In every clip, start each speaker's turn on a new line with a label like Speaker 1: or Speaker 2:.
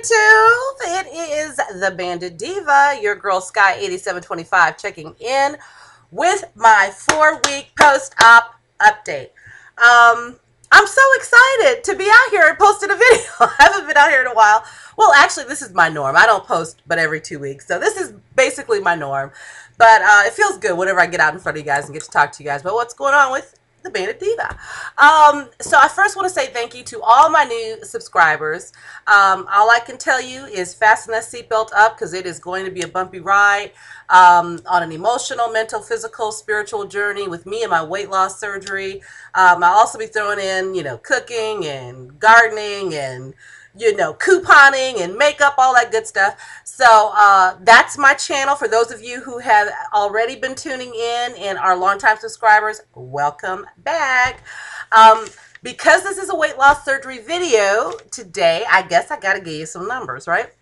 Speaker 1: YouTube. It is the Bandit Diva, your girl Sky 8725, checking in with my 4-week post-op update. I'm so excited to be out here and posting a video. I haven't been out here in a while. Well, actually, this is my norm. I don't post but every 2 weeks, so this is basically my norm. But it feels good whenever I get out in front of you guys and get to talk to you guys about what's going on with the Bandit Diva. So I first want to say thank you to all my new subscribers. All I can tell you is fasten that seatbelt up because it is going to be a bumpy ride on an emotional, mental, physical, spiritual journey with me and my weight loss surgery. I'll also be throwing in, cooking and gardening and couponing and makeup, all that good stuff. So that's my channel. For those of you who have already been tuning in and are longtime subscribers, welcome back. Because this is a weight loss surgery video today, I guess I got to give you some numbers, right?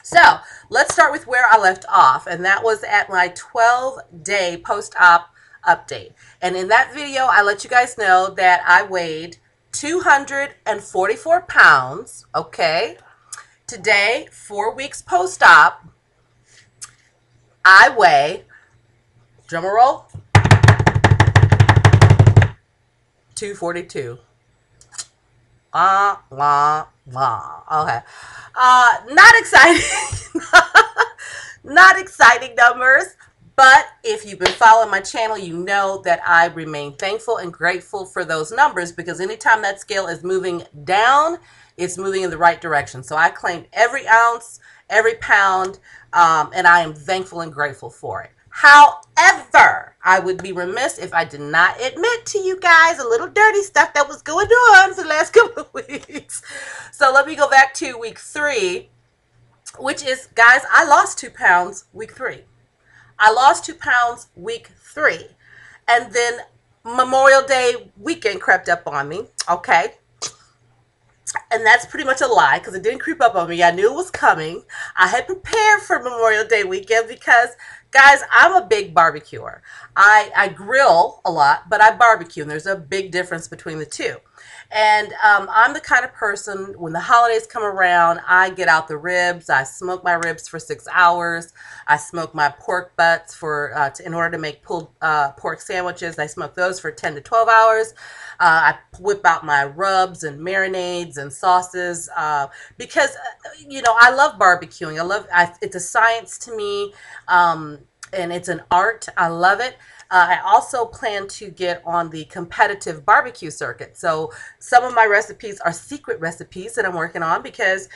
Speaker 1: So let's start with where I left off, and that was at my 12-day post-op update. And in that video, I let you guys know that I weighed 244 pounds, okay? Today, 4 weeks post-op, I weigh, drummer roll, 242. Okay. Not exciting. Not exciting numbers. But if you've been following my channel, you know that I remain thankful and grateful for those numbers, because anytime that scale is moving down, it's moving in the right direction. So I claimed every ounce, every pound, and I am thankful and grateful for it. However, I would be remiss if I did not admit to you guys a little dirty stuff that was going on for the last couple of weeks. So let me go back to week 3, which is, guys, I lost 2 pounds week 3. I lost 2 pounds week 3. And then Memorial Day weekend crept up on me, okay? And that's pretty much a lie, because it didn't creep up on me. I knew it was coming. I had prepared for Memorial Day weekend because, guys, I'm a big barbecuer. I grill a lot, but I barbecue, and there's a big difference between the two. And I'm the kind of person, when the holidays come around, I get out the ribs. I smoke my ribs for 6 hours. I smoke my pork butts in order to make pulled pork sandwiches. I smoke those for 10 to 12 hours. I whip out my rubs and marinades and sauces because, I love barbecuing. It's a science to me, and it's an art. I love it. I also plan to get on the competitive barbecue circuit. So some of my recipes are secret recipes that I'm working on, because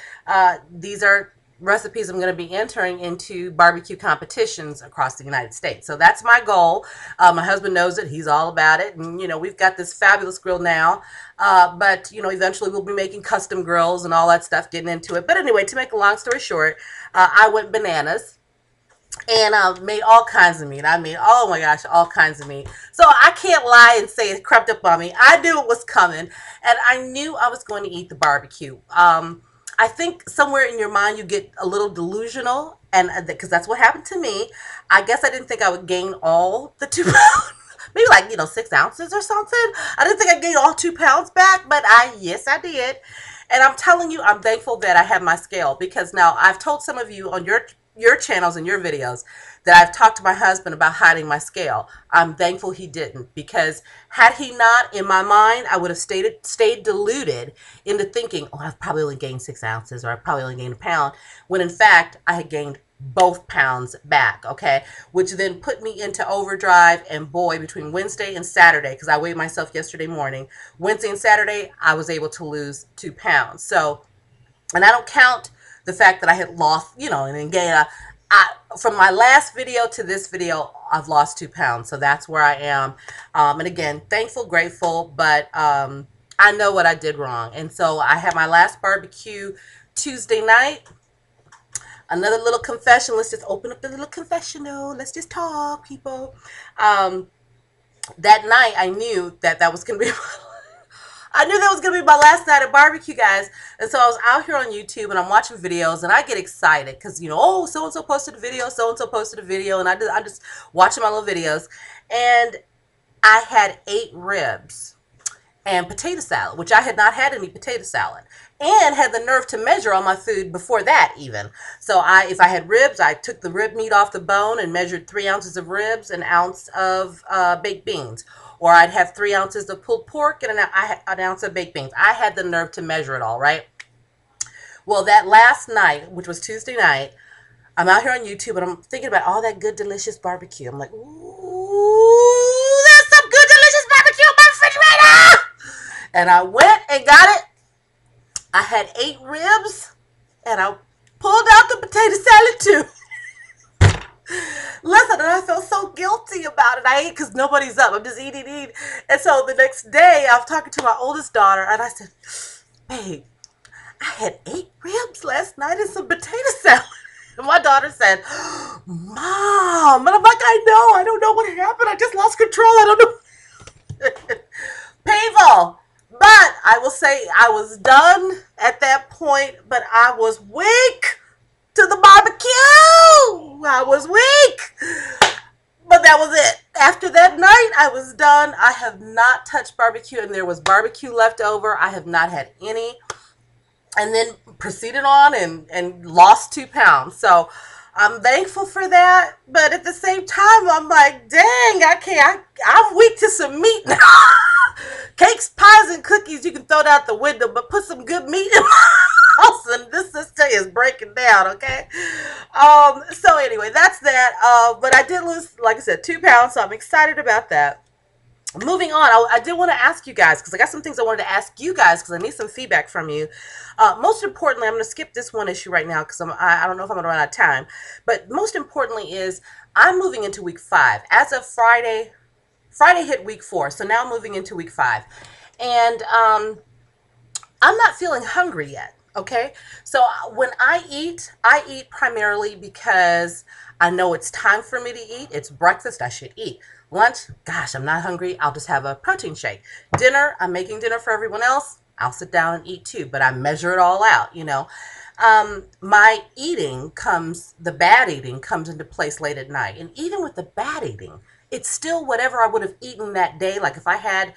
Speaker 1: these are recipes I'm going to be entering into barbecue competitions across the United States. So that's my goal. My husband knows it. He's all about it. And, we've got this fabulous grill now. But, eventually we'll be making custom grills and all that stuff, getting into it. But anyway, to make a long story short, I went bananas. And made all kinds of meat. I mean, oh my gosh, all kinds of meat. So I can't lie and say it crept up on me. I knew it was coming, and I knew I was going to eat the barbecue. I think somewhere in your mind you get a little delusional, and because that's what happened to me. I guess I didn't think I would gain all the 2 pounds. Maybe 6 ounces or something. I didn't think I'd gain all 2 pounds back, but yes, I did. And I'm telling you, I'm thankful that I have my scale, because now I've told some of you on your channels and your videos that I've talked to my husband about hiding my scale. I'm thankful he didn't, because had he not, in my mind, I would have stayed deluded into thinking, oh, I've probably only gained 6 ounces, or I've probably only gained a pound, when in fact I had gained both pounds back, okay? Which then put me into overdrive, and boy, between Wednesday and Saturday, because I weighed myself yesterday morning, Wednesday and Saturday, I was able to lose 2 pounds. So, and I don't count the fact that I had lost, and then gained from my last video to this video, I've lost 2 pounds. So that's where I am. And again, thankful, grateful, but I know what I did wrong. And so I had my last barbecue Tuesday night. Another little confession. Let's just open up the little confessional. Let's just talk, people. That night, I knew that was going to be I knew that was going to be my last night at barbecue, guys. And so I was out here on YouTube, and I'm watching videos, and I get excited because, oh, so-and-so posted a video, so-and-so posted a video, and I'm just watching my little videos. And I had 8 ribs. and potato salad, which I had not had any potato salad, and had the nerve to measure all my food before that even. So if I had ribs, I took the rib meat off the bone and measured 3 ounces of ribs, an ounce of baked beans. Or I'd have 3 ounces of pulled pork and an ounce of baked beans. I had the nerve to measure it all, right? Well, that last night, which was Tuesday night, I'm out here on YouTube and I'm thinking about all that good, delicious barbecue. I'm like, ooh, there's some good, delicious barbecue in my refrigerator. And I went and got it. I had 8 ribs and I pulled out the potato salad too. Listen, and I felt so guilty about it. I ate because nobody's up. I'm just eating. And so the next day, I was talking to my oldest daughter and I said, babe, I had 8 ribs last night and some potato salad. And my daughter said, Mom. And I'm like, I know. I don't know what happened. I just lost control. I don't know. Painful. But I will say I was done at that point, but I was weak to the barbecue. I was weak. But that was it. After that night, I was done. I have not touched barbecue, and there was barbecue left over. I have not had any. And then proceeded on and lost 2 pounds. So I'm thankful for that. But at the same time, I'm like, dang, I can't. I'm weak to some meat now. Cakes, pies, and cookies you can throw out the window, but put some good meat in my house, and this sister is breaking down. Okay. So anyway, that's that. But I did lose, like I said, 2 pounds, so I'm excited about that. Moving on, I did want to ask you guys, because I got some things I wanted to ask you guys, because I need some feedback from you. Most importantly, I'm going to skip this one issue right now, because I don't know if I'm going to run out of time. But most importantly is, I'm moving into week 5. As of Friday hit week 4, so now moving into week 5. And I'm not feeling hungry yet, okay? So when I eat primarily because I know it's time for me to eat. It's breakfast, I should eat. Lunch, gosh, I'm not hungry. I'll just have a protein shake. Dinner, I'm making dinner for everyone else. I'll sit down and eat too, but I measure it all out, you know. My the bad eating comes into place late at night. And even with the bad eating, it's still whatever I would have eaten that day. Like if I had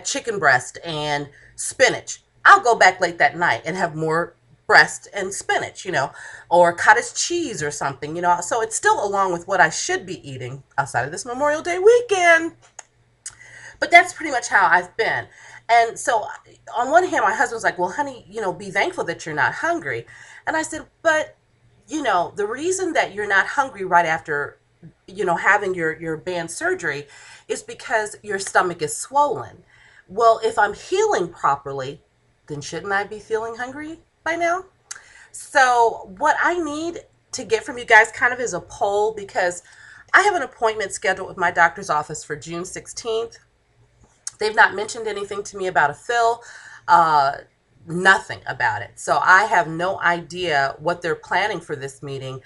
Speaker 1: chicken breast and spinach, I'll go back late that night and have more breast and spinach, you know, or cottage cheese or something, you know. So it's still along with what I should be eating outside of this Memorial Day weekend. But that's pretty much how I've been. And so on one hand, my husband's like, well, honey, you know, be thankful that you're not hungry. And I said, but, you know, the reason that you're not hungry right after, you know, having your band surgery is because your stomach is swollen. Well, if I'm healing properly, then shouldn't I be feeling hungry by now? So what I need to get from you guys kind of is a poll, because I have an appointment scheduled with my doctor's office for June 16th. They've not mentioned anything to me about a fill, nothing about it. So I have no idea what they're planning for this meeting.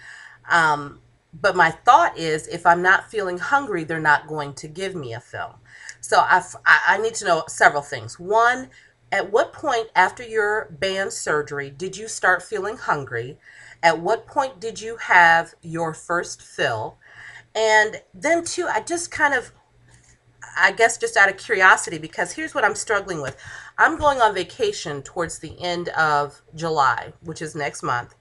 Speaker 1: But my thought is, if I'm not feeling hungry, they're not going to give me a fill. So I need to know several things. One, at what point after your band surgery did you start feeling hungry? At what point did you have your first fill? And then two, I guess just out of curiosity, because here's what I'm struggling with. I'm going on vacation towards the end of July, which is next month.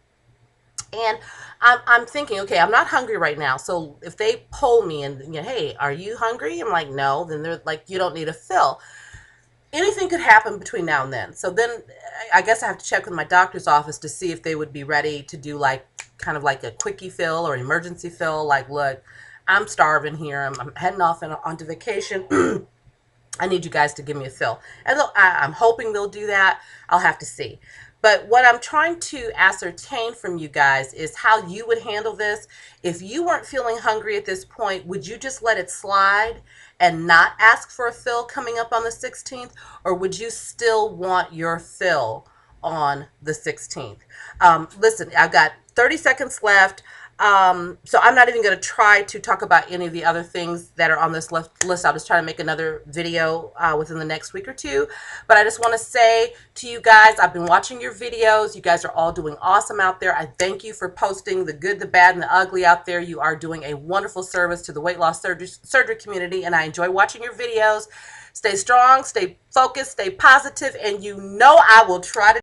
Speaker 1: And I'm thinking, okay, I'm not hungry right now. So if they poll me and, you know, hey, are you hungry? I'm like, no. Then they're like, you don't need a fill. Anything could happen between now and then. So then I guess I have to check with my doctor's office to see if they would be ready to do like kind of like a quickie fill or emergency fill. Like, look, I'm starving here. I'm heading off onto vacation. I need you guys to give me a fill. And I'm hoping they'll do that. I'll have to see. But what I'm trying to ascertain from you guys is how you would handle this. If you weren't feeling hungry at this point, would you just let it slide and not ask for a fill coming up on the 16th? Or would you still want your fill on the 16th? Listen, I've got 30 seconds left. So I'm not even going to try to talk about any of the other things that are on this list. I'll just try to make another video within the next week or two. But I just want to say to you guys, I've been watching your videos. You guys are all doing awesome out there. I thank you for posting the good, the bad, and the ugly out there. You are doing a wonderful service to the weight loss surgery community, and I enjoy watching your videos. Stay strong, stay focused, stay positive, and you know I will try to